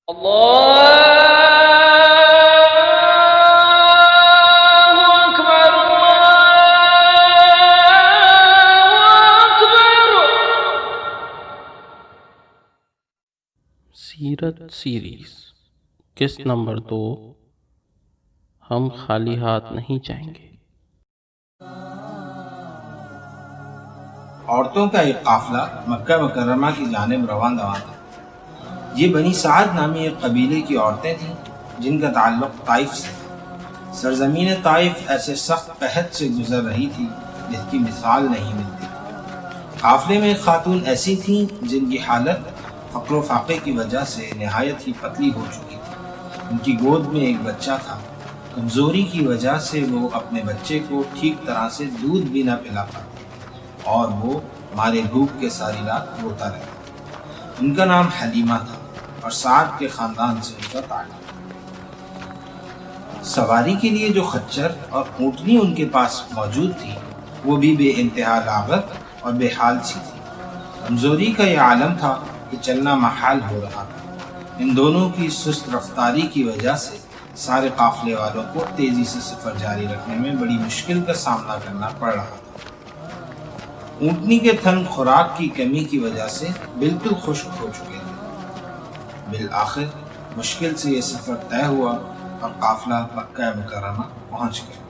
اللہ اکبر اللہ اکبر۔ سیرت سیریز قسط نمبر 2، ہم خالی ہاتھ نہیں جائیں گے۔ عورتوں کا ایک قافلہ مکہ مکرمہ کی جانب رواں دواں تھا۔ یہ بنی سعد نامی ایک قبیلے کی عورتیں تھیں جن کا تعلق طائف سے تھا۔ سرزمین طائف ایسے سخت قحط سے گزر رہی تھی جس کی مثال نہیں ملتی۔ قافلے میں ایک خاتون ایسی تھیں جن کی حالت فقر و فاقے کی وجہ سے نہایت ہی پتلی ہو چکی تھی۔ ان کی گود میں ایک بچہ تھا۔ کمزوری کی وجہ سے وہ اپنے بچے کو ٹھیک طرح سے دودھ بھی نہ پلا پاتی اور وہ مارے بھوک کے ساری رات روتا رہا۔ ان کا نام حلیمہ تھا اور سعد کے خاندان سے ان کا تعلق۔ سواری کے لیے جو خچر اور اونٹنی ان کے پاس موجود تھی وہ بھی بے انتہا لاغر اور بے حال سی تھی۔ کمزوری کا یہ عالم تھا کہ چلنا محال ہو رہا تھا۔ ان دونوں کی سست رفتاری کی وجہ سے سارے قافلے والوں کو تیزی سے سفر جاری رکھنے میں بڑی مشکل کا سامنا کرنا پڑ رہا تھا۔ اونٹنی کے تھن خوراک کی کمی کی وجہ سے بالکل خشک ہو چکے تھے۔ بالآخر مشکل سے یہ سفر طے ہوا اور قافلہ مکہ مکرمہ پہنچ گیا۔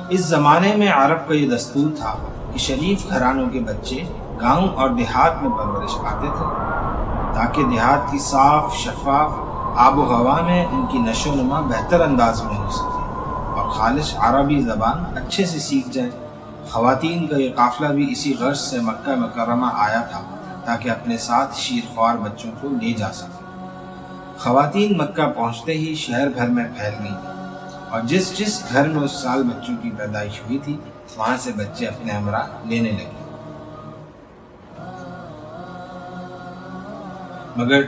اس زمانے میں عرب کا یہ دستور تھا کہ شریف گھرانوں کے بچے گاؤں اور دیہات میں پرورش پاتے تھے تاکہ دیہات کی صاف شفاف آب و ہوا میں ان کی نشو و نما بہتر انداز میں ہو سکے اور خالص عربی زبان اچھے سے سیکھ جائے۔ خواتین کا یہ قافلہ بھی اسی غرض سے مکہ مکرمہ آیا تھا تاکہ اپنے ساتھ شیرخوار بچوں کو لے جا سکیں۔ خواتین مکہ پہنچتے ہی شہر بھر میں پھیل گئیں اور جس گھر میں اس سال بچوں کی پیدائش ہوئی تھی وہاں سے بچے اپنے ہمراہ لینے لگے۔ مگر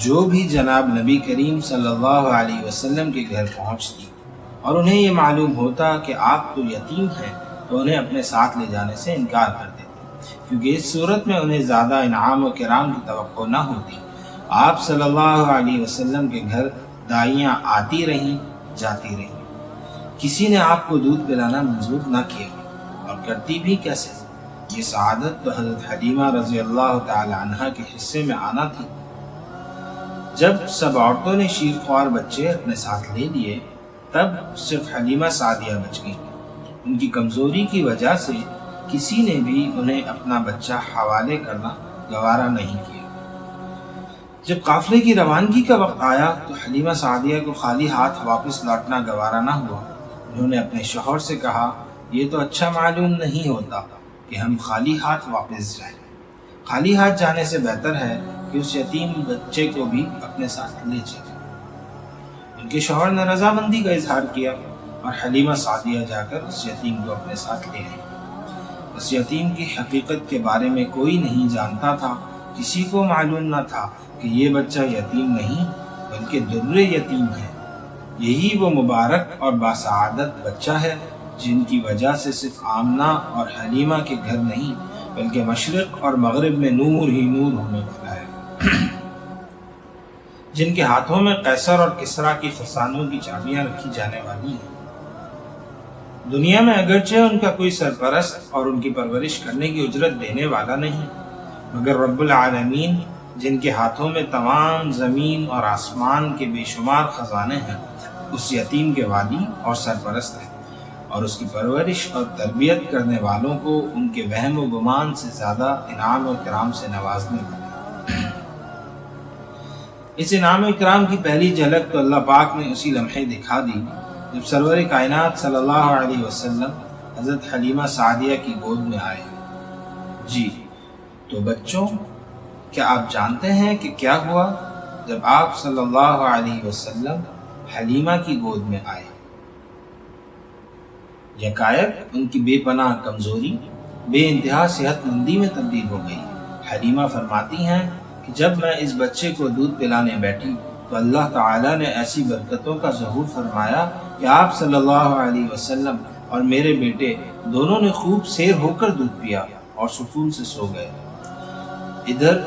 جو بھی جناب نبی کریم صلی اللہ علیہ وسلم کے گھر پہنچتی اور انہیں یہ معلوم ہوتا کہ آپ تو یتیم ہیں تو انہیں اپنے ساتھ لے جانے سے انکار کر دیتے، کیونکہ اس صورت میں انہیں زیادہ انعام و کرام کی توقع نہ ہوتی۔ آپ صلی اللہ علیہ وسلم کے گھر دائیاں آتی رہیں جاتی رہیں، کسی نے آپ کو دودھ پلانا منظور نہ کیا اور کرتی بھی کیسے؟ یہ سعادت تو حضرت حلیمہ رضی اللہ تعالی عنہا کے حصے میں آنا تھی۔ جب سب عورتوں نے شیرخوار بچے اپنے ساتھ لے لیے تب صرف حلیمہ سعدیہ بچ گئی۔ ان کی کمزوری کی وجہ سے کسی نے بھی انہیں اپنا بچہ حوالے کرنا گوارا نہیں کیا۔ جب قافلے کی روانگی کا وقت آیا تو حلیمہ سعدیہ کو خالی ہاتھ واپس لوٹنا گوارا نہ ہوا۔ انہوں نے اپنے شوہر سے کہا، یہ تو اچھا معلوم نہیں ہوتا کہ ہم خالی ہاتھ واپس جائیں۔ خالی ہاتھ جانے سے بہتر ہے کہ اس یتیم بچے کو بھی اپنے ساتھ لے چلیں۔ ان کے شوہر نے رضامندی کا اظہار کیا اور حلیمہ سعدیہ جا کر اس یتیم کو اپنے ساتھ لے آئی۔ اس یتیم کی حقیقت کے بارے میں کوئی نہیں جانتا تھا، کسی کو معلوم نہ تھا کہ یہ بچہ یتیم نہیں بلکہ در یتیم ہے۔ یہی وہ مبارک اور باسعادت بچہ ہے جن کی وجہ سے صرف آمنہ اور حلیمہ کے گھر نہیں بلکہ مشرق اور مغرب میں نور ہی نور ہونے والا ہے، جن کے ہاتھوں میں قیصر اور کسریٰ کی خزانوں کی چابیاں رکھی جانے والی ہیں۔ دنیا میں اگرچہ ان کا کوئی سرپرست اور ان کی پرورش کرنے کی اجرت دینے والا نہیں، مگر رب العالمین جن کے ہاتھوں میں تمام زمین اور آسمان کے بے شمار خزانے ہیں اس یتیم کے والی اور سرپرست ہیں اور اس کی پرورش اور تربیت کرنے والوں کو ان کے وہم و گمان سے زیادہ انعام و اکرام سے نوازنے والے۔ اس انعام و اکرام کی پہلی جھلک تو اللہ پاک نے اسی لمحے دکھا دی جب سرور کائنات صلی اللہ علیہ وسلم حضرت حلیمہ سعدیہ کی گود میں آئے۔ جی تو بچوں، کیا آپ جانتے ہیں کہ کیا ہوا جب آپ صلی اللہ علیہ وسلم حلیمہ کی گود میں آئے؟ یکایک ان کی بے پناہ کمزوری بے انتہا صحت مندی میں تبدیل ہو گئی۔ حلیمہ فرماتی ہیں کہ جب میں اس بچے کو دودھ پلانے بیٹھی تو اللہ تعالیٰ نے ایسی برکتوں کا ظہور فرمایا کہ آپ صلی اللہ علیہ وسلم اور میرے بیٹے دونوں نے خوب سیر ہو کر دودھ پیا اور سکون سے سو گئے۔ ادھر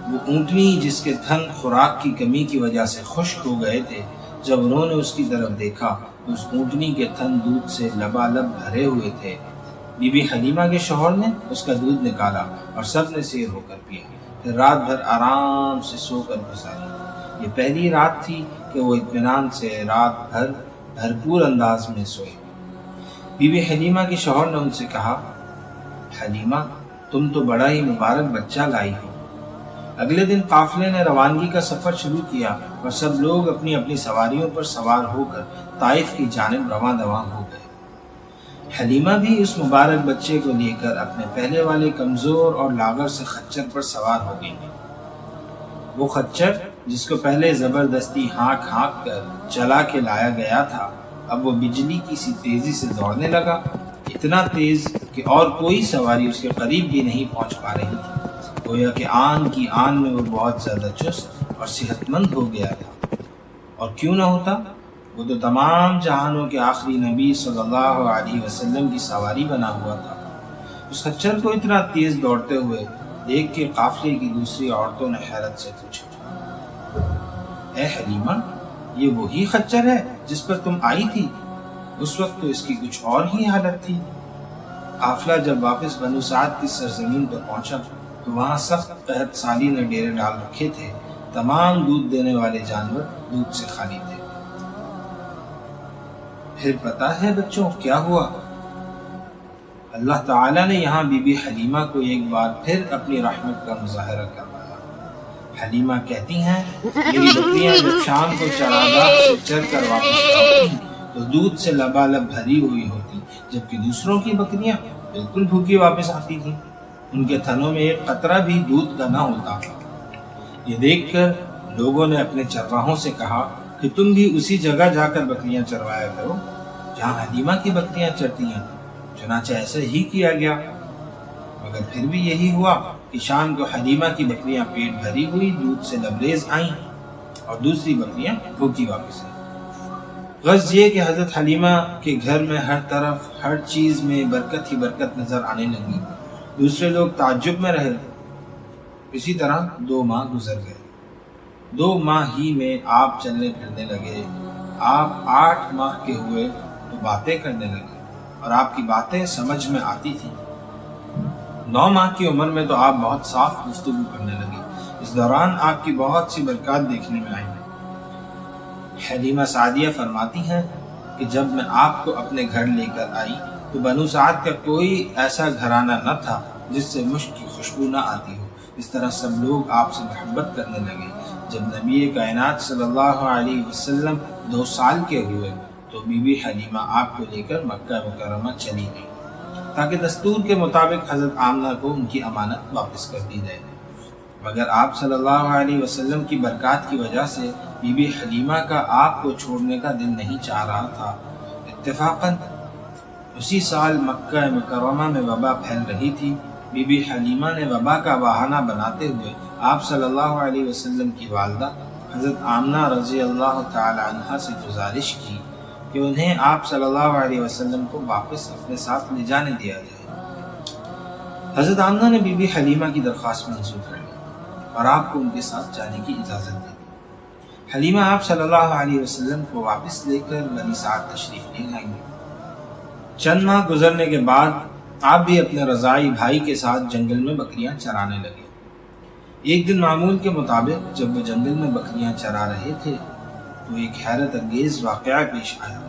وہ اونٹنی جس کے تھن خوراک کی کمی کی وجہ سے خشک ہو گئے تھے، جب انہوں نے اس کی طرف دیکھا تو اس اونٹنی کے تھن دودھ سے لبالب بھرے ہوئے تھے۔ بی بی حلیمہ کے شوہر نے اس کا دودھ نکالا اور سب نے سیر ہو کر پیا، پھر رات بھر آرام سے سو کر گزاری۔ یہ پہلی رات تھی کہ وہ اطمینان سے رات بھر بھرپور انداز میں سوئے۔ بی بی حلیمہ کے شوہر نے ان سے کہا، حلیمہ تم تو بڑا ہی مبارک بچہ لائی ہو۔ اگلے دن قافلے نے روانگی کا سفر شروع کیا اور سب لوگ اپنی اپنی سواریوں پر سوار ہو کر طائف کی جانب رواں دواں ہو گئے۔ حلیمہ بھی اس مبارک بچے کو لے کر اپنے پہلے والے کمزور اور لاغر سے خچر پر سوار ہو گئی۔ وہ خچر جس کو پہلے زبردستی ہانک ہانک کر چلا کے لایا گیا تھا، اب وہ بجلی کی سی تیزی سے دوڑنے لگا، اتنا تیز کہ اور کوئی سواری اس کے قریب بھی نہیں پہنچ پا رہی تھی۔ گویا کہ آن کی آن میں وہ بہت زیادہ چست اور صحت مند ہو گیا تھا، اور کیوں نہ ہوتا، وہ تو تمام جہانوں کے آخری نبی صلی اللہ علیہ وسلم کی سواری بنا ہوا تھا۔ اس خچر کو اتنا تیز دوڑتے ہوئے دیکھ کے قافلے کی دوسری عورتوں نے حیرت سے پوچھا، اے حلیمہ، یہ وہی خچر ہے جس پر تم آئی تھی؟ اس وقت تو اس کی کچھ اور ہی حالت تھی۔ قافلہ جب واپس بنو سعد کی سرزمین پر پہنچا تو وہاں سخت قحط سالی نے ڈیرے ڈال رکھے تھے، تمام دودھ دینے والے جانور دودھ سے خالی تھے۔ پھر پتہ ہے بچوں کیا ہوا؟ اللہ تعالیٰ نے یہاں بی بی حلیمہ کو ایک بار پھر اپنی رحمت کا مظاہرہ کروایا۔ حلیمہ کہتی ہیں، میری بکریاں جب شام کو چراگاہ سے چر کر واپس لوٹتی تو دودھ سے لبالب بھری ہوئی ہوتی، جبکہ دوسروں کی بکریاں بالکل بھوکی واپس آتی تھیں، ان کے تھنوں میں ایک قطرہ بھی دودھ کا نہ ہوتا۔ یہ دیکھ کر لوگوں نے اپنے چرواہوں سے کہا کہ تم بھی اسی جگہ جا کر بکریاں چروایا کرو جہاں حلیمہ کی بکریاں چرتی ہیں۔ چنانچہ ایسے ہی کیا گیا، مگر پھر بھی یہی ہوا کہ شام کو حلیمہ کی بکریاں پیٹ بھری ہوئی دودھ سے لبریز آئیں اور دوسری بکریاں بھوکی واپس آئیں۔ غرض یہ کہ حضرت حلیمہ کے گھر میں ہر طرف ہر چیز میں برکت ہی برکت نظر آنے لگی۔ دوسرے لوگ تعجب میں رہے۔ اسی طرح 2 ماہ گزر گئے۔ 2 ماہ ہی میں آپ چلنے پھرنے لگے۔ آپ 8 ماہ کے ہوئے تو باتیں کرنے لگے اور آپ کی باتیں سمجھ میں آتی تھیں۔ 9 ماہ کی عمر میں تو آپ بہت صاف گفتگو کرنے لگے۔ اس دوران آپ کی بہت سی برکات دیکھنے میں آئیں۔ حلیمہ سعدیہ فرماتی ہیں کہ جب میں آپ کو اپنے گھر لے کر آئی تو بنو سعد کا کوئی ایسا گھرانہ نہ تھا جس سے مشک کی خوشبو نہ آتی ہو۔ اس طرح سب لوگ آپ سے محبت کرنے لگے۔ جب نبی کائنات صلی اللہ علیہ وسلم 2 سال کے ہوئے تو بی بی حلیمہ آپ کو لے کر مکہ مکرمہ چلی گئی تاکہ دستور کے مطابق حضرت آمنہ کو ان کی امانت واپس کر دی جائے، مگر آپ صلی اللہ علیہ وسلم کی برکات کی وجہ سے بی بی حلیمہ کا آپ کو چھوڑنے کا دل نہیں چاہ رہا تھا۔ اتفاقاً اسی سال مکہ مکرمہ میں وبا پھیل رہی تھی۔ بی بی حلیمہ نے وبا کا بہانہ بناتے ہوئے آپ صلی اللہ علیہ وسلم کی والدہ حضرت آمنہ رضی اللہ تعالی عنہا سے گزارش کی کہ انہیں آپ صلی اللہ علیہ وسلم کو واپس اپنے ساتھ لے جانے دیا جائے۔ حضرت آمنہ نے بی بی حلیمہ کی درخواست منظور کر لی اور آپ کو ان کے ساتھ جانے کی اجازت دی۔ حلیمہ آپ صلی اللہ علیہ وسلم کو واپس لے کر بنی سعد تشریف لے آئیں گے۔ چند ماہ گزرنے کے بعد آپ بھی اپنے رضاعی بھائی کے ساتھ جنگل میں بکریاں چرانے لگے۔ ایک دن معمول کے مطابق جب وہ جنگل میں بکریاں چرا رہے تھے تو ایک حیرت انگیز واقعہ پیش آیا۔